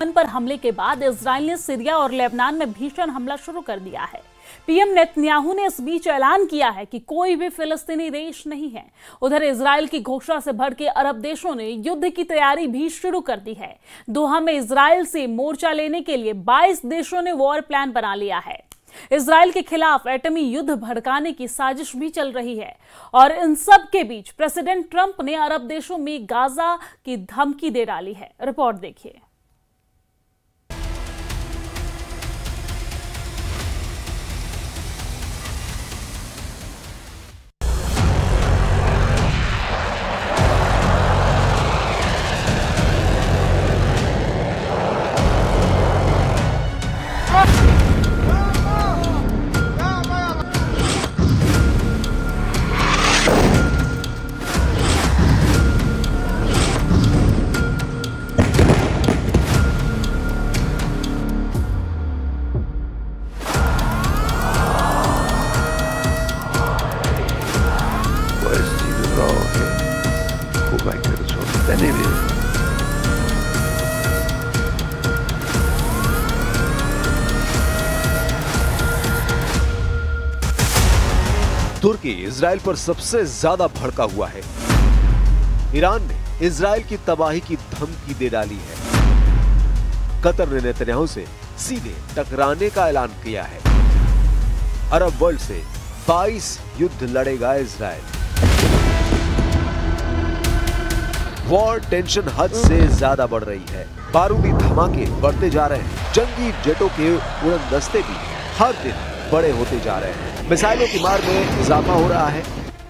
Yemen पर हमले के बाद इजराइल ने सीरिया और लेबनान में भीषण हमला शुरू कर दिया है। पीएम नेतन्याहू ने इस बीच ऐलान किया है कि कोई भी फिलिस्तीनी देश नहीं है। उधर इजराइल की घोषणा से भड़के अरब देशों ने युद्ध की तैयारी भी शुरू कर दी है। दोहा में इजराइल से मोर्चा लेने के लिए 22 देशों ने वॉर प्लान बना लिया है। इजराइल के खिलाफ एटमी युद्ध भड़काने की साजिश भी चल रही है और इन सब के बीच प्रेसिडेंट ट्रंप ने अरब देशों में गाजा की धमकी दे डाली है। रिपोर्ट देखिए। तुर्की इजराइल पर सबसे ज्यादा भड़का हुआ है। ईरान ने इजराइल की तबाही की धमकी दे डाली है। कतर ने नेतन्याहू से सीधे टकराने का ऐलान किया है। अरब वर्ल्ड से 22 युद्ध लड़ेगा इजराइल। वॉर टेंशन हद से ज्यादा बढ़ रही है। बारूदी धमाके बढ़ते जा रहे हैं। जंगी जेटों के उड़न दस्ते भी हर दिन बड़े होते जा रहे हैं। मिसाइलों की मार में इजाफा हो रहा है।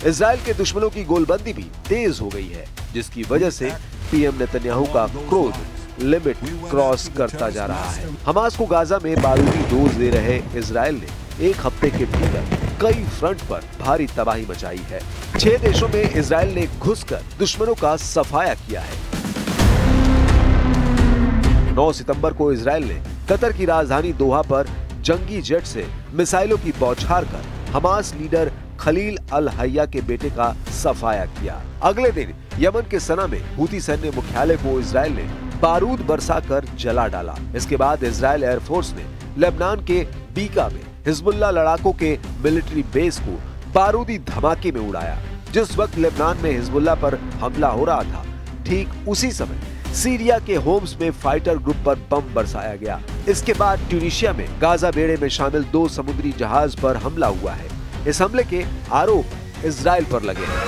इजराइल के दुश्मनों की गोलबंदी भी तेज हो गई है, जिसकी वजह से पीएम नेतन्याहू का क्रोध लिमिट क्रॉस करता जा रहा है। हमास को गाजा में बारूदी डोज दे रहे इजराइल ने एक हफ्ते के भीतर कई फ्रंट पर भारी तबाही मचाई है। 6 देशों में इजराइल ने घुसकर दुश्मनों का सफाया किया है। 9 सितंबर को इजराइल ने कतर की राजधानी दोहा पर जंगी जेट से मिसाइलों की बौछार कर हमास लीडर खलील अल हय्या के बेटे का सफाया किया। अगले दिन यमन के सना में हूती सैन्य मुख्यालय को इजराइल ने बारूद बरसाकर जला डाला। इसके बाद इजराइल एयरफोर्स ने लेबनान के बीका में हिजबुल्लाह लड़ाकों के मिलिट्री बेस को बारूदी धमाके में उड़ाया। जिस वक्त लेबनान में हिजबुल्लाह पर हमला हो रहा था, ठीक उसी समय सीरिया के होम्स में फाइटर ग्रुप पर बम बरसाया गया। इसके बाद ट्यूनीशिया में गाजा बेड़े में शामिल 2 समुद्री जहाज पर हमला हुआ है। इस हमले के आरोप इजराइल पर लगे हैं।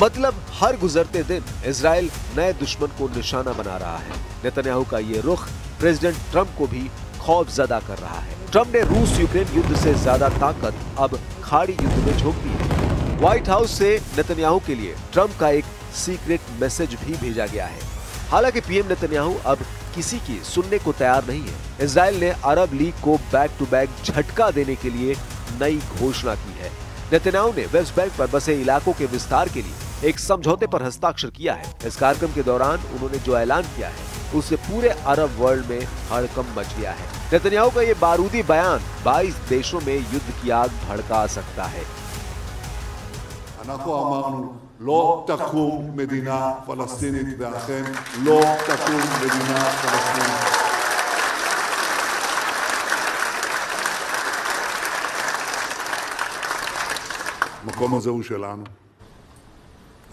मतलब हर गुजरते दिन इजराइल नए दुश्मन को निशाना बना रहा है। नेतन्याहू का ये रुख प्रेसिडेंट ट्रंप को भी खौफजदा कर रहा है। ट्रंप ने रूस यूक्रेन युद्ध से ज्यादा ताकत अब खाड़ी युद्ध में झोंक दी है। व्हाइट हाउस से नेतन्याहू के लिए ट्रंप का एक सीक्रेट मैसेज भी भेजा गया है। हालांकि पीएम नेतन्याहू अब किसी की सुनने को तैयार नहीं है। इजराइल ने अरब लीग को बैक टू बैक झटका देने के लिए नई घोषणा की है। नेतन्याहू ने वेस्ट बैंक पर बसे इलाकों के विस्तार के लिए एक समझौते पर हस्ताक्षर किया है। इस कार्यक्रम के दौरान उन्होंने जो ऐलान किया है, उससे पूरे अरब वर्ल्ड में हड़कंप मच गया है। नेतन्याहू का ये बारूदी बयान 22 देशों में युद्ध की आग भड़का सकता है। לא תקום מדינה פלסטינית, ואכן לא תקום מדינה פלסטינית. המקום הזה הוא שלנו.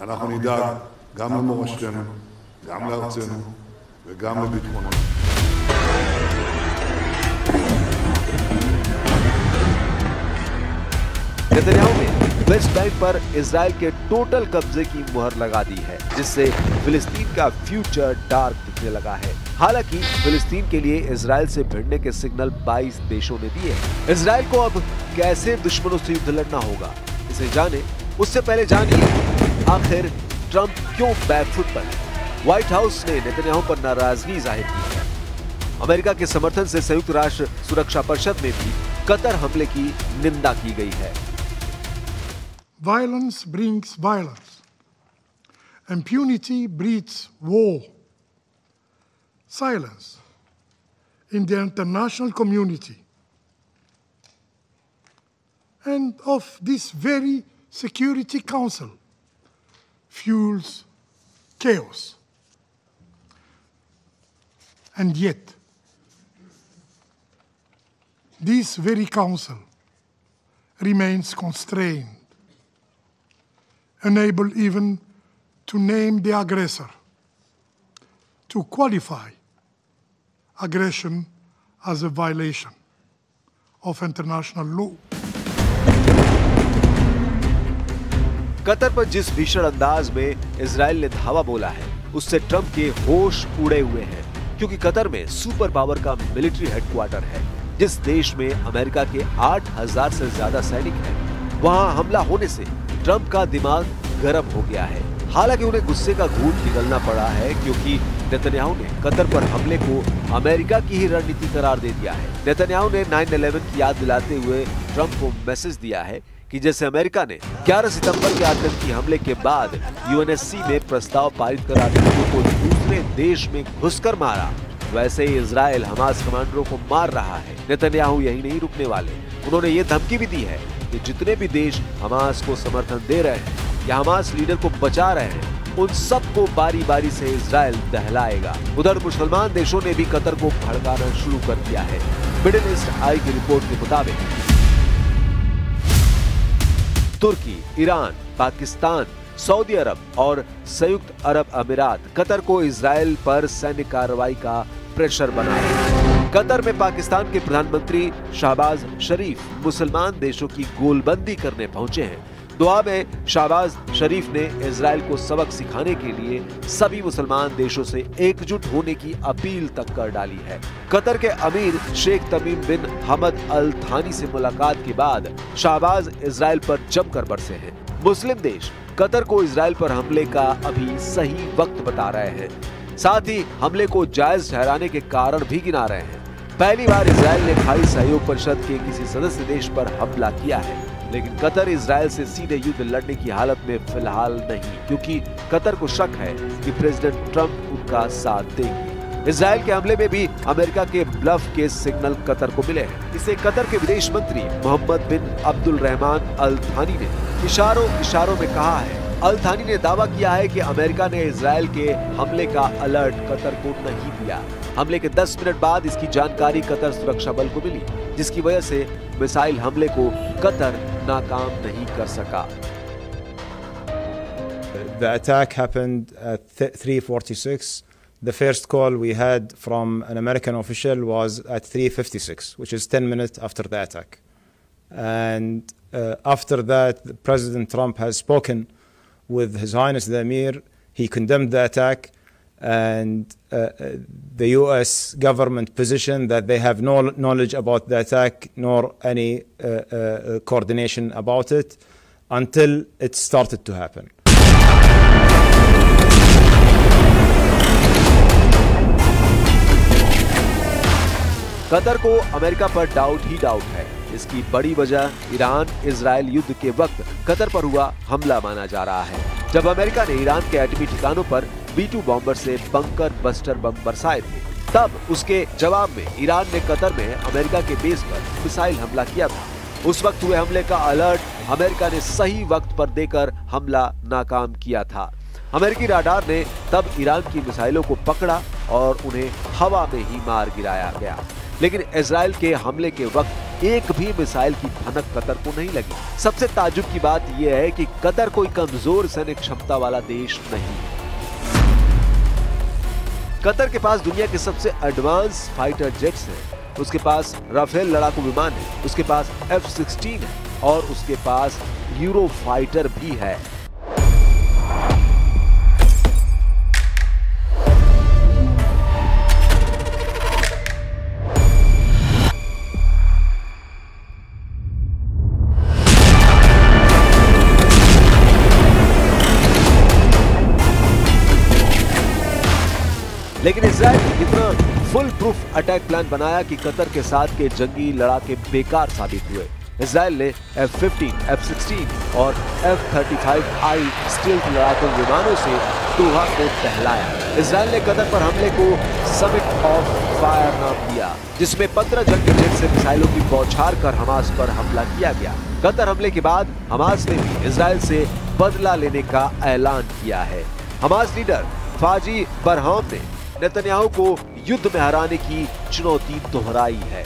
אנחנו נדאג גם למורשתנו, גם לארצנו וגם לביטחוננו. नेतन्याहू ने वेस्ट बैंक पर इजराइल के टोटल कब्जे की मुहर लगा दी है, जिससे फिलिस्तीन का फ्यूचर डार्क दिखने लगा है। हालांकि फिलिस्तीन के लिए इजराइल से भिड़ने के सिग्नल 22 देशों ने दिए हैं। इजराइल को अब कैसे दुश्मनों से युद्ध लड़ना होगा, इसे जाने उससे पहले जानिए आखिर ट्रंप क्यों बैकफुट पर है। व्हाइट हाउस ने नेतन्याहू पर नाराजगी जाहिर की है। अमेरिका के समर्थन से संयुक्त राष्ट्र सुरक्षा परिषद में भी कतर हमले की निंदा की गई है। Violence brings violence. Impunity breeds war. Silence in the international community and of this very Security Council fuels chaos. And yet, this very council remains constrained, unable even to name the aggressor, to qualify aggression as a violation of international law. Qatar पर जिस भीषण अंदाज में Israel ने धावा बोला है, उससे ट्रंप के होश उड़े हुए हैं, क्योंकि कतर में सुपर पावर का मिलिट्री हेडक्वार्टर है। जिस देश में अमेरिका के 8,000 से ज्यादा सैनिक हैं, वहां हमला होने से ट्रंप का दिमाग गर्म हो गया है। हालांकि उन्हें गुस्से का घूंट निकलना पड़ा है, क्योंकि नेतन्याहू ने कतर पर हमले को अमेरिका की ही रणनीति करार दे दिया है। नेतन्याहू ने 9/11 की याद दिलाते हुए ट्रंप को मैसेज दिया है कि जैसे अमेरिका ने 11 सितंबर के आतंकी हमले के बाद यूएनएससी में प्रस्ताव पारित कर आतंकियों को दूसरे देश में घुसकर मारा, वैसे ही इजराइल हमास कमांडरों को मार रहा है। नेतन्याहू यही नहीं रुकने वाले, उन्होंने ये धमकी भी दी है कि जितने भी देश हमास को समर्थन दे रहे हैं या हमास लीडर को बचा रहे हैं, उन सबको बारी बारी से इजराइल दहलाएगा। उधर मुसलमान देशों ने भी कतर को भड़काना शुरू कर दिया है। मिडिल ईस्ट आई की रिपोर्ट के मुताबिक तुर्की, ईरान, पाकिस्तान, सऊदी अरब और संयुक्त अरब अमीरात कतर को इजराइल पर सैन्य कार्रवाई का प्रेशर बना है। कतर में पाकिस्तान के प्रधानमंत्री शहबाज शरीफ मुसलमान देशों की गोलबंदी करने पहुंचे हैं। दोहा में शहबाज शरीफ ने इजराइल को सबक सिखाने के लिए सभी मुसलमान देशों से एकजुट होने की अपील तक कर डाली है। कतर के अमीर शेख तमीम बिन हमद अल थानी से मुलाकात के बाद शहबाज इजराइल पर जमकर बरसे हैं। मुस्लिम देश कतर को इजराइल पर हमले का अभी सही वक्त बता रहे हैं, साथ ही हमले को जायज ठहराने के कारण भी गिना रहे हैं। पहली बार इजराइल ने खाड़ी सहयोग परिषद के किसी सदस्य देश पर हमला किया है, लेकिन कतर इजराइल से सीधे युद्ध लड़ने की हालत में फिलहाल नहीं, क्योंकि कतर को शक है कि प्रेसिडेंट ट्रंप उनका साथ देंगे। इजराइल के हमले में भी अमेरिका के ब्लफ के सिग्नल कतर को मिले हैं। इसे कतर के विदेश मंत्री मोहम्मद बिन अब्दुल रहमान अल थानी ने इशारों में कहा है। अल थानी ने दावा किया है कि अमेरिका ने इजराइल के हमले का अलर्ट कतर को नहीं दिया। हमले के 10 मिनट बाद इसकी जानकारी कतर सुरक्षा बल को मिली, जिसकी वजह से मिसाइल हमले को कतर नाकाम नहीं कर सका। The attack happened at 3:46. The first call we had from an American official was at 3:56, which is 10 minutes after the attack. And after that, President Trump has spoken with His Highness the Emir. He condemned the attack, and the U.S. government positioned that they have no knowledge about the attack nor any coordination about it until it started to happen. Qatar को America पर doubt ही doubt है। इसकी बड़ी वजह Iran Israel युद्ध के वक्त Qatar पर हुआ हमला माना जा रहा है। जब अमेरिका ने ईरान के एटमी ठिकानों पर B-2 बॉम्बर से बंकर बस्टर बम बरसाए थे, तब उसके जवाब में ईरान ने कतर में अमेरिका के बेस पर मिसाइल हमला किया था। उस वक्त हुए हमले का अलर्ट अमेरिका ने सही वक्त पर देकर हमला नाकाम किया था। अमेरिकी राडार ने तब ईरान की मिसाइलों को पकड़ा और उन्हें हवा में ही मार गिराया गया। लेकिन इजराइल के हमले के वक्त एक भी मिसाइल की भनक कतर को नहीं लगी। सबसे ताज्जुब की बात यह है कि कतर कोई कमजोर सैनिक क्षमता वाला देश नहीं है। कतर के पास दुनिया के सबसे एडवांस फाइटर जेट्स हैं, उसके पास राफेल लड़ाकू विमान है, उसके पास F-16 है और उसके पास यूरो फाइटर भी है। लेकिन इजराइल ने इतना फुल प्रूफ अटैक प्लान बनाया कि कतर के साथ के जंगी लड़ाके बेकार साबित हुए। इजराइल ने F-15, F-16 और F-35I स्टील्थ लड़ाकू विमानों से दोहा को टहलाया। इजराइल ने कतर पर हमले को समिट ऑफ फायर नाम दिया, जिसमें 15 जंगी जेट से मिसाइलों की बौछार कर हमास पर हमला किया गया। कतर हमले के बाद हमास ने भी इजराइल से बदला लेने का ऐलान किया है। हमास लीडर फाजी बरहाम ने नेतन्याहू को युद्ध में हराने की चुनौती दोहराई है।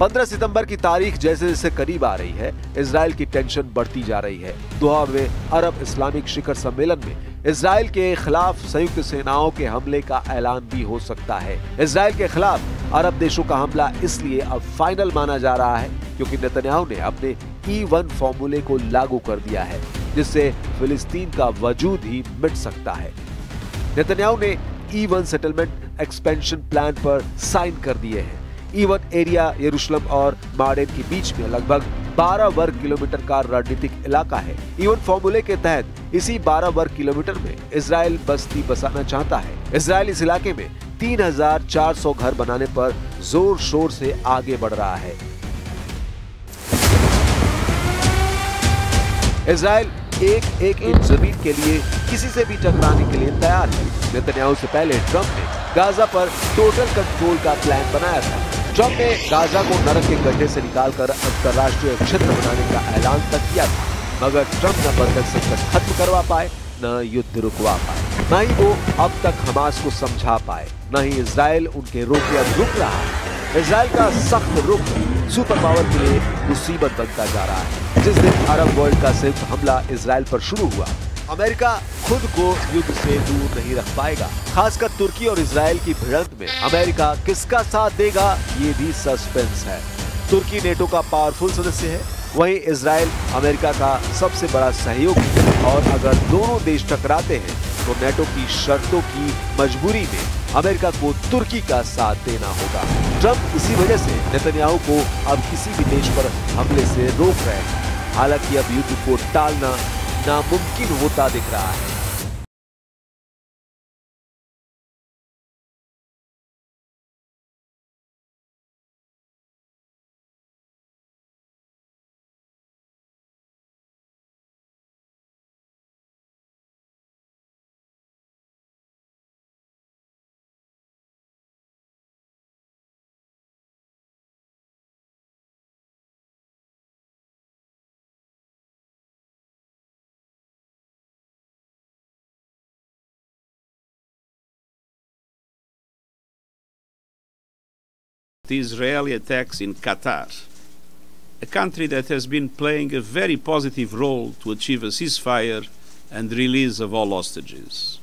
15 सितंबर की तारीख जैसे जैसे करीब आ रही है, इजराइल की टेंशन बढ़ती जा रही है। दोहा में अरब इस्लामिक शिखर सम्मेलन में इजराइल के खिलाफ संयुक्त सेनाओं के हमले का ऐलान भी हो सकता है। इजराइल के खिलाफ अरब देशों का हमला इसलिए अब फाइनल माना जा रहा है क्योंकि नेतन्याहू ने अपने E1 फॉर्मूले को लागू कर दिया है, जिससे फिलिस्तीन का वजूद ही मिट सकता है। नेतन्याहू ने E1 सेटलमेंट एक्सपेंशन प्लान पर साइन कर दिए हैं। E1 एरिया यरूशलेम और मार्डेन के बीच में लगभग 12 वर्ग किलोमीटर का रणनीतिक इलाका है। E1 फॉर्मूले के तहत इसी 12 वर्ग किलोमीटर में इजराइल बस्ती बसाना चाहता है। इजराइल इस इलाके में 3400 घर बनाने पर जोर शोर से आगे बढ़ रहा है। इजराइल एक इंच जमीन के लिए किसी से भी टकराने के लिए तैयार है। नेतन्याहू से पहले ट्रंप ने गाजा पर टोटल कंट्रोल का प्लान बनाया था। ट्रंप ने गाजा को नरक के गड्ढे से निकालकर अंतर्राष्ट्रीय क्षेत्र बनाने का ऐलान तक किया था, मगर ट्रंप न बंधक संकट खत्म करवा पाए, न युद्ध रुकवा पाए, न ही वो अब तक हमास को समझा पाए, न ही इजराइल उनके रोके अब रुक रहा है। इजराइल का सख्त रुख सुपर पावर के लिए मुसीबत बनता जा रहा है। जिस दिन अरब वर्ल्ड का संयुक्त हमला इजराइल पर शुरू हुआ, अमेरिका खुद को युद्ध से दूर नहीं रख पाएगा। खासकर तुर्की और इजराइल की भिड़ंत में अमेरिका किसका साथ देगा, ये भी सस्पेंस है। तुर्की नेटो का पावरफुल सदस्य है, वहीं इजराइल अमेरिका का सबसे बड़ा सहयोगी है और अगर दोनों देश टकराते हैं तो नेटो की शर्तों की मजबूरी में अमेरिका को तुर्की का साथ देना होगा। ट्रंप इसी वजह से नेतन्याहू को अब किसी भी देश पर हमले से रोक रहे हैं। हालांकि अब युद्ध को टालना नामुमकिन होता दिख रहा है। The Israeli attacks in Qatar, a country that has been playing a very positive role to achieve a ceasefire and release of all hostages.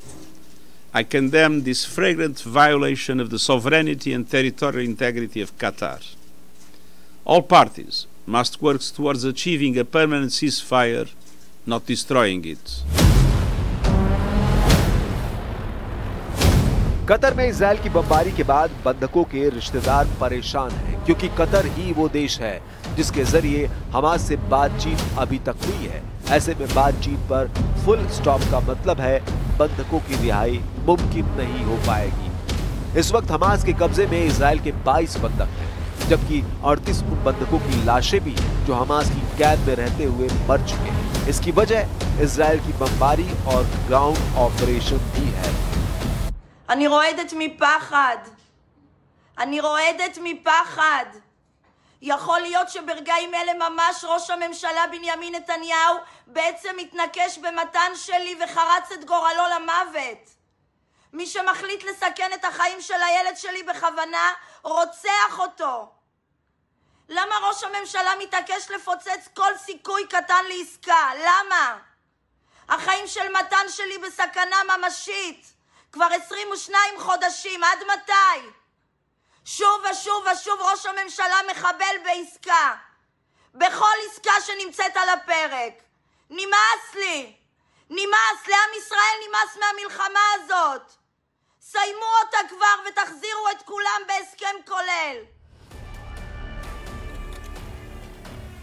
I condemn this flagrant violation of the sovereignty and territorial integrity of Qatar. All parties must work towards achieving a permanent ceasefire, not destroying it. Qatar में Israel की बमबारी के बाद बंधकों के रिश्तेदार परेशान हैं, क्योंकि कतर ही वो देश है जिसके जरिए हमास से बातचीत अभी तक हुई है। ऐसे में बातचीत पर फुल स्टॉप का मतलब है बंधकों की रिहाई मुमकिन नहीं हो पाएगी। इस वक्त हमास के कब्जे में इजराइल के 22 बंधक हैं, जबकि 38 उन बंधकों की लाशें भी हैं जो हमास की कैद में रहते हुए मर चुके हैं। इसकी वजह इजराइल की बमबारी और ग्राउंड ऑपरेशन भी है। אני רועדת מפחד. אני רועדת מפחד. יכול להיות שברגעים אלה ממש ראש הממשלה בנימין נתניהו בעצם מתנקש במתן שלי וחרץ את גורלו למוות. מי שמחליט לסכן את החיים של הילד שלי בכוונה רוצח אותו. למה ראש הממשלה מתעקש לפוצץ כל סיכוי קטן לעסקה? למה? החיים של מתן שלי בסכנה ממשית. כבר 22 חודשים, עד מתי? שוב ושוב ושוב ראש הממשלה מחבל בעסקה. בכל עסקה שנמצאת על הפרק. נמאס לי. נמאס, לעם ישראל נמאס מהמלחמה הזאת. סיימו אותה כבר ותחזירו את כולם בהסכם כולל.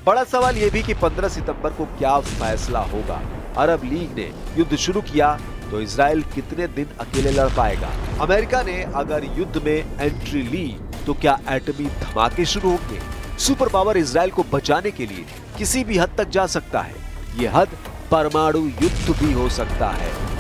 बड़ा सवाल यह भी कि 15 सितंबर को क्या फैसला होगा। अरब लीग ने युद्ध शुरू किया तो इजराइल कितने दिन अकेले लड़ पाएगा। अमेरिका ने अगर युद्ध में एंट्री ली तो क्या एटमी धमाके शुरू होंगे? सुपर पावर इजराइल को बचाने के लिए किसी भी हद तक जा सकता है। यह हद परमाणु युद्ध भी हो सकता है।